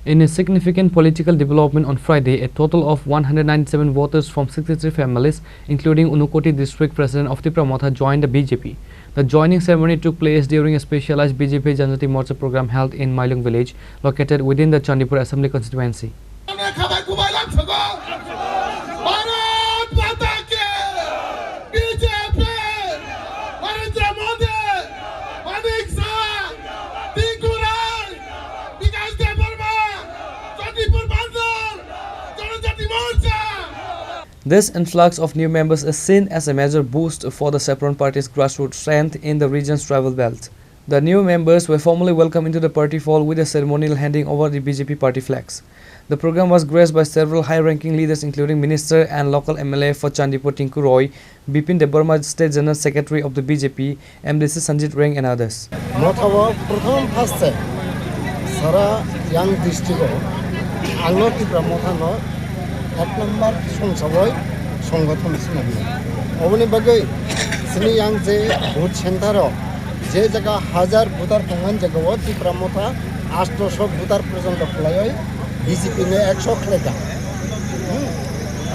In a significant political development on Friday, a total of 197 voters from 63 families, including Unukoti district president of Tipramotha, joined the BJP. The joining ceremony took place during a specialized BJP Janjati Morcha program held in Mailung village, located within the Chandipur Assembly constituency. This influx of new members is seen as a major boost for the Saffron Party's grassroots strength in the region's travel belt. The new members were formally welcomed into the party fold with a ceremonial handing over the BJP party flags. The program was graced by several high-ranking leaders including Minister and local MLA for Chandipur Tinku Roy, Bipin Debarma State General Secretary of the BJP, MDC Sanjit Reng and others. এক নম্বর সংসবই সংগঠন সিনাবি অবনি বাগৈ সিনি yang যে vote centre যে জায়গা হাজার voter দংমান জায়গাও Tripura Motha 800 voter পর্যন্ত খলাই BJP নে 100 খলাইতা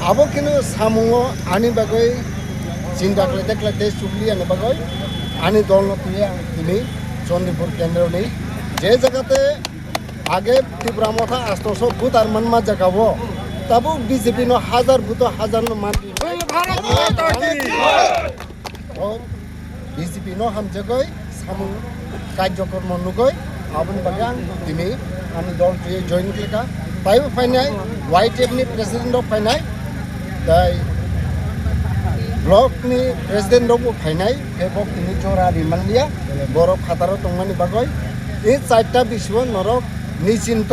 আবো কিনো সামুও আনি বাগৈ চিন্তা খলাইতে খলাইতে সুবলি আনি বাগৈ আনি দল নতুয়া তিনি চন্দ্রপুর কেন্দ্রনি যে জায়গাতে আগে ত্রিপুরামথা 800 ভোটার মানমা জায়গাও तब बीजेपी नो हजार भूतो हजार नो मान और बीजेपी नो हम जगह सामु कार्यक्रम नुगय आबन बागान दिनै आनि दल जे जॉइन केका ताइबो फाइनाय वाइटेफ नि प्रेसिडेंट अफ फाइनाय दाय ब्लॉक नि प्रेसिडेंट अफ फाइनाय फेबक नि जोरा रिमानलिया बरफ खातारो तंमानि बागय ए चारटा बिसव नरक निचिन्त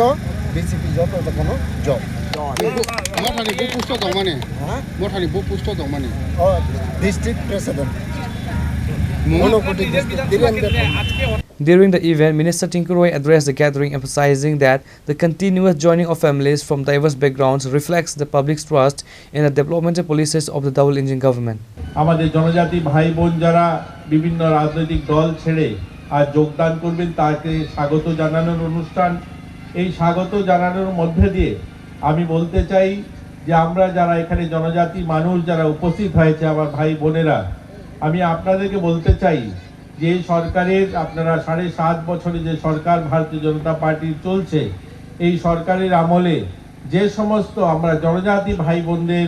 बीजेपी जतो जखनो जब district president. During the event, Minister Tinku Roy addressed the gathering, emphasizing that the continuous joining of families from diverse backgrounds reflects the public's trust in the developmental policies of the double engine government. আমাদের জনজাতি ভাই বোন যারা বিভিন্ন রাজনৈতিক দল ছেড়ে আজ যোগদান করবেন তাকে স্বাগত জানানোর অনুষ্ঠান। এই স্বাগত জানানোর মধ্যে দিয়ে আমি বলতে চাই যে আমরা যারা এখানে জনজাতি মানুষ যারা উপস্থিত হয়েছে আমার ভাই বোনেরা, আমি আপনাদেরকে বলতে চাই যে সরকারের আপনারা 7.5 বছরে যে সরকার ভারতীয় জনতা পার্টির চলছে, এই সরকারের আমলে যে সমস্ত আমরা জনজাতি ভাই বোনদের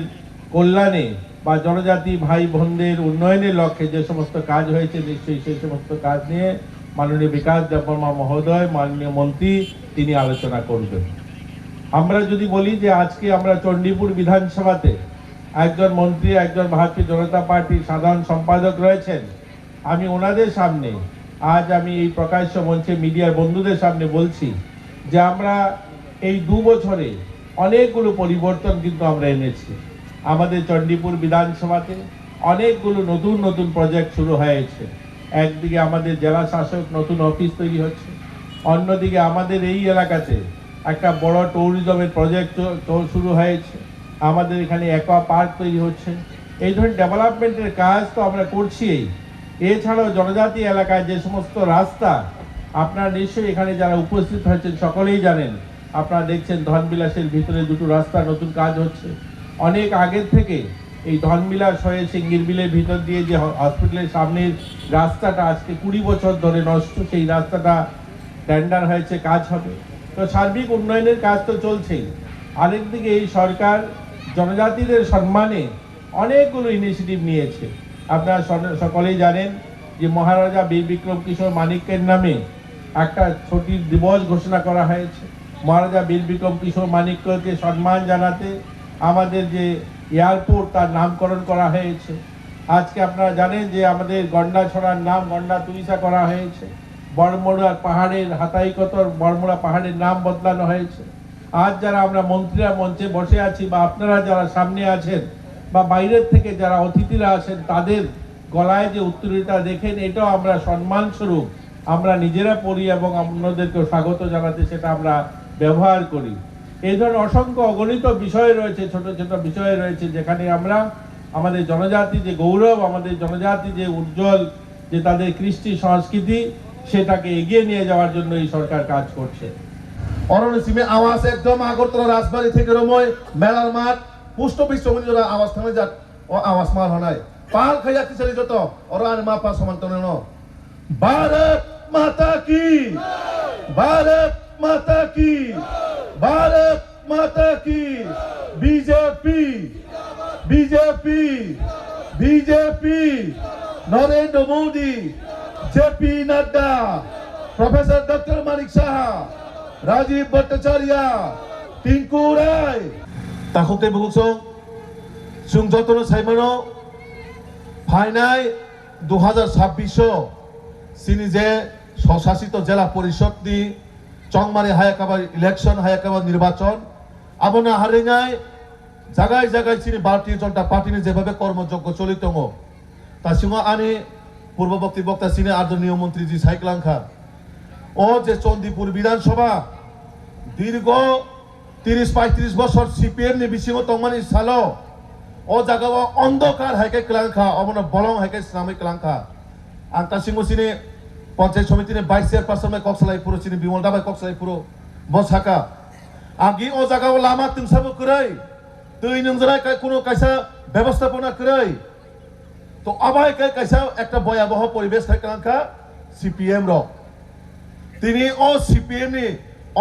কল্যাণে বা জনজাতি ভাই বোনদের উন্নয়নের লক্ষ্যে যে সমস্ত কাজ হয়েছে, নিশ্চয়ই সেই সমস্ত কাজ নিয়ে মাননীয় বিকাশ দেববর্মা মহোদয়, মাননীয় মন্ত্রী তিনি আলোচনা করবেন। আমরা যদি বলি যে আজকে আমরা চণ্ডীপুর বিধানসভাতে একজন মন্ত্রী, একজন ভারতীয় জনতা পার্টির সাধারণ সম্পাদক রয়েছেন, আমি ওনাদের সামনে আজ আমি এই প্রকাশ্য মঞ্চে মিডিয়ার বন্ধুদের সামনে বলছি যে আমরা এই 2 বছরে অনেকগুলো পরিবর্তন কিন্তু আমরা এনেছি। আমাদের চণ্ডীপুর বিধানসভাতে অনেকগুলো নতুন নতুন প্রজেক্ট শুরু হয়েছে। একদিকে আমাদের জেলা শাসক নতুন অফিস তৈরি হচ্ছে, অন্যদিকে আমাদের এই এলাকাতে একটা বড় ট্যুরিজমের প্রজেক্ট শুরু হয়েছে, আমাদের এখানে অ্যাকোয়া পার্ক তৈরি হচ্ছে। এই ধরনের ডেভেলপমেন্টের কাজ তো আমরা করছি। এছাড়াও জনজাতি এলাকায় যে সমস্ত রাস্তা আপনারা নিশ্চয়ই এখানে যারা উপস্থিত হয়েছেন সকলেই জানেন, আপনারা দেখছেন ধনবিলাসের ভিতরে 2টো রাস্তা নতুন কাজ হচ্ছে। অনেক আগের থেকে এই ধনবিলাস হয়ে সিঙ্গির বিলের ভিতর দিয়ে যে হসপিটালের সামনের রাস্তাটা আজকে 20 বছর ধরে নষ্ট, সেই রাস্তাটা টেন্ডার হয়েছে, কাজ হবে। তো সার্বিক উন্নয়নের কাজ তো চলছেই। আরেকদিকে এই সরকার জনজাতিদের সম্মানে অনেকগুলো ইনিশিয়েটিভ নিয়েছে। আপনারা সকলেই জানেন যে মহারাজা বীর বিক্রম কিশোর মানিক্যের নামে একটা ছুটির দিবস ঘোষণা করা হয়েছে। মহারাজা বীর বিক্রম কিশোর মানিক্যকে সম্মান জানাতে আমাদের যে এয়ারপোর্ট তার নামকরণ করা হয়েছে। আজকে আপনারা জানেন যে আমাদের গন্ডাছড়ার নাম গন্ডা তুলিসা করা হয়েছে। বড়মুড়া পাহাড়ের হাতাইকতর বড়মুড়া পাহাড়ের নাম বদলানো হয়েছে। আজ যারা আমরা মন্ত্রীরা মঞ্চে বসে আছি বা আপনারা যারা সামনে আছেন বা বাইরের থেকে যারা অতিথিরা আছেন, তাদের গলায় যে উত্তরীয়টা দেখেন, এটাও আমরা সম্মান স্বরূপ আমরা নিজেরা পড়ি এবং অন্যদেরকে স্বাগত জানাতে সেটা আমরা ব্যবহার করি। এই ধরনের অসংখ্য অগণিত বিষয় রয়েছে, ছোট ছোট বিষয় রয়েছে, যেখানে আমরা আমাদের জনজাতি যে গৌরব, আমাদের জনজাতি যে উজ্জ্বল যে তাদের কৃষ্টি সংস্কৃতি, সেটাকে এগিয়ে নিয়ে যাওয়ার জন্য এই সরকার কাজ করছে। অরণ্য সিমে আওয়াজ একদম আগরতলা রাজবাড়ি থেকে রময় মেলার মাঠ পুষ্ট বিশ্বমণি যারা আওয়াজ থামে যাক ও আওয়াজ মার হনায় পাল খাইয়া কিসারি যত অরান মা পা সমান্তন भारत माता की भारत माता की भारत माता की BJP BJP BJP Narendra Modi JP Nadda professor doctor Manik Shah Rajiv Bhattacharya Tinku Roy ताखुते बुगुसो सुं जतन साइमनो फाइनाल 2026 सिनी जे स्वशासित जिला परिषद नि चंगमारी हायाकाबा इलेक्शन हायाकाबा निर्वाचन आबना हारिङाय जागाय जागाय सिनी भारतीय जनता पार्टी नि जेभाबे कर्मयज्ञ चलित दङ तासिङो आनि पूर्ववर्ती बक्ता सिनी आदरणीय मंत्री जी साइक्लांखा ओ जे चंदीपुर विधानसभा दीर्घ 30-35 बছর सीपीएम नि बिसिङो तंगमानि सालो ओ जागाव अंधकार हायके क्लांखा अबना बलं हायके सामै क्लांखा आंता सिंगसिनी पंचायत समिति ने 22 चेयरपर्सन में कक्सलाई पुरो सिनी बिमल दाबाय कक्सलाई पुरो बसाका आगी ओ जागाव लामा तिंसाबो करै दै नंजरा कोनो कायसा व्यवस्थापना करै तो अबाय कायसा एकटा भयाबह परिवेश थायकांखा सीपीएम रो तिनी ओ सीपीएम नि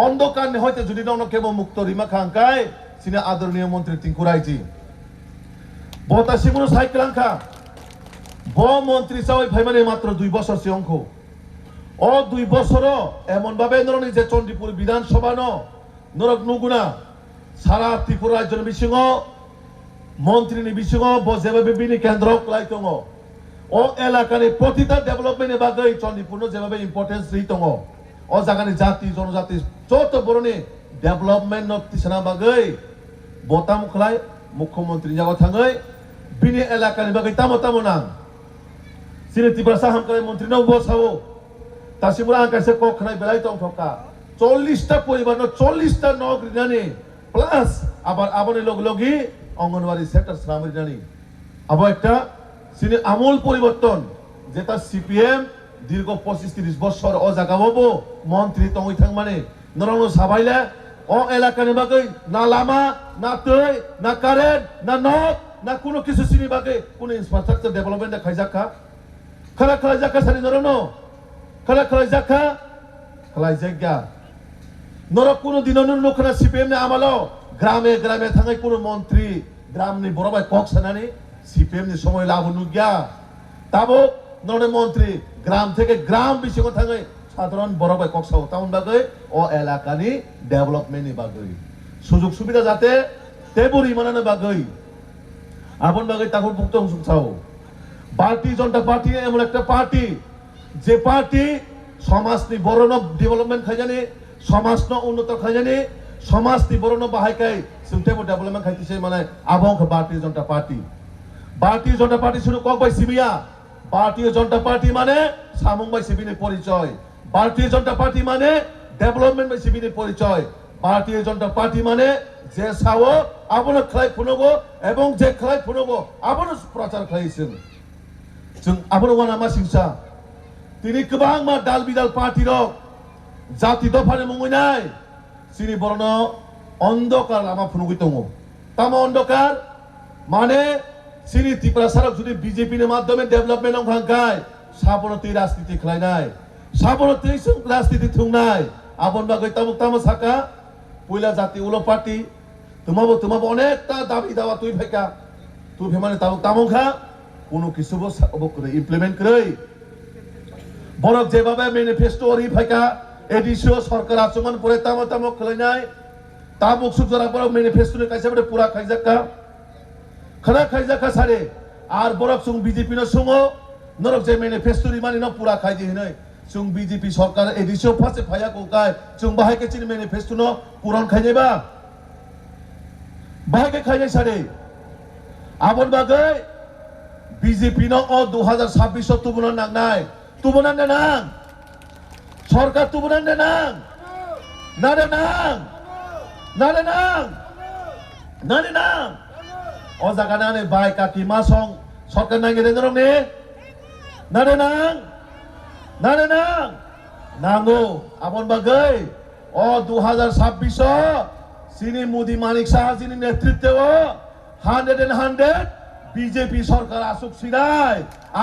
अंधकार ने हयतो जुदि नन केबो मुक्त रिमा खांकाय सिनी आदरणीय मंत्री टिंकू रायजी बता सिमुनो साइक्लांखा ब मंत्री सावै फाइमाने मात्र 2 বছর सिंखौ ओ 2 বছর एमन भाबे नरनि जे चंदीपुर विधानसभा न नरक नुगुना सारा त्रिपुरा राज्य बिसिङो मंत्री नि बिसिङो ब जेबाबे बिनि केन्द्र क्लाय दङ ओ एलाकानि प्रतिटा डेभलपमेन्ट नि बागै चंदीपुर न जेबाबे इम्पोर्टेन्स रि दङ ओ जागानि जाति जनजाति जत बरनि डेभलपमेन्ट न तिसना बागै बता मुखलाय मुख्यमंत्री जागा थाङै बिनि एलाकानि बागै तामो तामो नां सिनी त्रिपुरा साहाम करे मंत्री न बसावो तासिमुरा आंकासे कखनाय बेलाय दं थका 40 टा परिवार न 40 टा न ग्रिनानि प्लस आबार आबनि लग लगि अंगनवाड़ी सेक्टर सामरिनानि आबो एकटा सिनी আমূল পরিবর্তন যেটা সিপিএম দীর্ঘ 25-30 বছর ও জাগাবো মন্ত্রী তংই থাং মানে নরনো সাবাইলে ও এলাকাनि বাগै না লামা না তৈ না কারেন্ট না নট না কোনো কিছু সিনি বাগै কোনো ইনফ্রাস্ট্রাকচার ডেভেলপমেন্ট খাইজাকা খালা খালা জাকা সানি নরনো খালা খালা জাকা খালাই জায়গা নর কোনো দিননো নখনা সিপিএম ने আমালো গ্রামে গ্রামে থাঙै কোনো মন্ত্রী গ্রামনি বড়বাই কক সানানি সিপিএম नि সময় লাবनु গিয়া তাবো নরে মন্ত্রী গ্রাম থেকে গ্রাম বিশিং থাঙै সাধারণ বড়বাই কক সাও টাউন বাগै ও এলাকানি ডেভেলপমেন্ট नि বাগै সুযোগ সুবিধা যাতে তেবুরি মানানো বাগৈ আপন বাগৈ তাকো ভুক্ত সুচাও भारतीय जनता पार्टी एमन एक पार्टी जे पार्टी समाज नि बरन डेभलपमेंट खाइजानि समाज न उन्नत खाइजानि समाज नि बरन बाहायकाय सुंथेबो डेभलपमेंट खाइतिसे माने आबंख भारतीय जनता पार्टी सुनु कक बाय सिमिया भारतीय जनता पार्टी माने सामुं बाय सिबिनि परिचय भारतीय जनता पार्टी माने डेभलपमेंट बाय सिबिनि परिचय भारतीय जनता पार्टी माने जे सावो आबनो खलाय फुनगो एवं जे खलाय फुनगो आबनो प्रचार खाइसिन जों आबनो वाना मा सिंसा तिनि गोबां मा दाल बिदाल पार्टी रक जाति दफानि मुंगैनाय सिनि बरन अंधकार लामा फुनुगै दङ तामा अंधकार माने सिनि त्रिपुरा सारक जुदि बीजेपी नि माध्यमे डेभलपमेन्ट अंखांखाय साबनति राजनीति खलायनाय साबनति राजनीति थुंनाय आबन बागै तामुक तामो साका पयला जाति उलो पार्टी तुमाबो अनेकटा दाबि दावा तुइ फायका तुइ फेमाने तामुक तामुखा কোনো কিছুবো করে ইমপ্লিমেন্ট কरै বরক যেভাবে ম্যানিফেস্টো রি ফাইকা এডিসিও সরকার আচমন পরে তাম তাম খলাইনাই তা বকসুক জরা বরক ম্যানিফেস্টো নে কাইসাবরে পুরা খাইজাকা খনা খাইজাকা সারে আর বরক সুং বিজেপি ন সুঙো নরক যে ম্যানিফেস্টো রি মানি ন পুরা খাইদি হিनै সুং বিজেপি সরকার এডিসিও ফাসে ফায়া কোকাই সুং বাহাইকে চিনি ম্যানিফেস্টো ন পুরন খাইনাইবা বাহাইকে খাইনাই সারে আবন বাগै बीजेपी न 2026 तुबुना नांनाय तुबुना नां सरकार तुबुना नां नारे नां नारे नां नारे नां ओ जागाना ने बाय काकी मासं सरकार नांगेरे नरंने नारे नां नांगो आबन बागै ও 2026 শ্রী মোদী মানিক সাহাজিনী নেতৃত্বে 100 বিজেপি সরকার আসুক সিনাই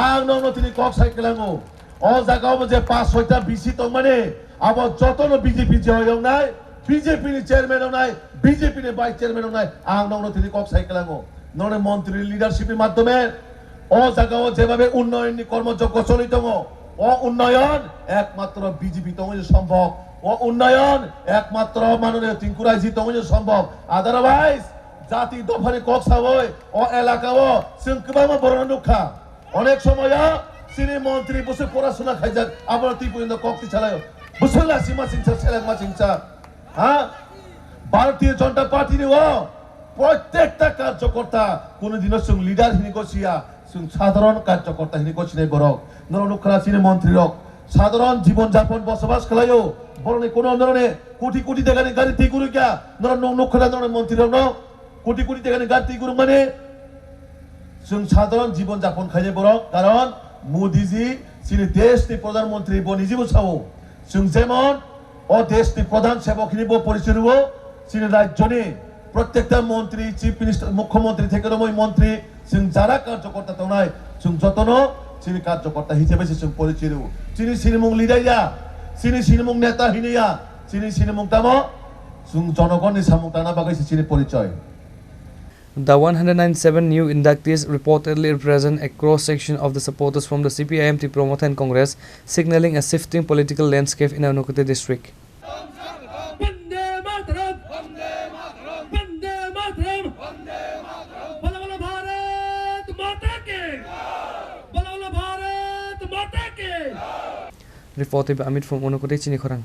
আং নং তিনি কক সাইকেলাঙ্গো ও জায়গাও যে 5-6টা বিসি তো মানে আবার যতনো বিজেপি জয়ং নাই বিজেপি নি চেয়ারম্যান নাই বিজেপি নি ভাইস চেয়ারম্যান নাই আং নং তিনি কক সাইকেলাঙ্গো ননে মন্ত্রী লিডারশিপের মাধ্যমে ও জায়গাও যেভাবে উন্নয়ন কর্মযজ্ঞ চলিত ও উন্নয়ন একমাত্র বিজেপি তঙ্গে সম্ভব ও উন্নয়ন একমাত্র মাননীয় টিঙ্কুরাইজি তঙ্গে সম্ভব আদারওয়াইজ জাতি দফারে কক সাবয় ও এলাকাও সিংকবামা বড় দুঃখা অনেক সময় সিনি মন্ত্রী বসে পড়াশোনা খাই যাক আবার তুই পর্যন্ত ককটি চালায় বুঝলা সীমা সিংসা সেলাংমা সিংসা হ্যাঁ ভারতীয় জনতা পার্টি প্রত্যেকটা কার্যকর্তা কোনদিনও সঙ্গ লিডার হিনি কছিয়া সাধারণ কার্যকর্তা হিনি কছিনে বরক নরনুখরা সিনি মন্ত্রী রক সাধারণ জীবন যাপন বসবাস খেলায়ও বরং কোন ধরনের কোটি কোটি টাকা গাড়ি ঠিক করু কিয়া নরনুখরা ধরনের মন্ত্রী রক কোটি কোটি টাকা গাড়ি ঠিক করু মানে সাধারণ জীবন যাপন খাইয়ে বরক কারণ মোদিজি সিনি দেশনি প্রধানমন্ত্রী বনিজি বসাও যেমন ও দেশনি প্রধান সেবক হিনিব পরিচয় নিব সিনি রাজ্যনি প্রত্যেকটা মন্ত্রী চিফ মিনিস্টার মুখ্যমন্ত্রী থেকে ওই মন্ত্রী যারা কার্যকর্তা তো নাই যতনো তিনি কার্যকর্তা হিসেবে পরিচয় নেব তিনি সিনেমুং লিডাইয়া তিনি সিনেমুং নেতা হিনিয়া তিনি সিনেমুং তাম জনগণের সামুং টানা বাগাইছে তিনি পরিচয় The 197 new inductees reportedly represent a cross-section of the supporters from the CPIM, Tipromotha and Congress, signaling a shifting political landscape in Unukoti district. Vande Mataram! Vande Mataram! Vande Mataram! Vande Mataram! Bola bola Bharat Mata ki! Bola bola Bharat Mata ki! Reported by Amit from Unukoti, Chinikhorang.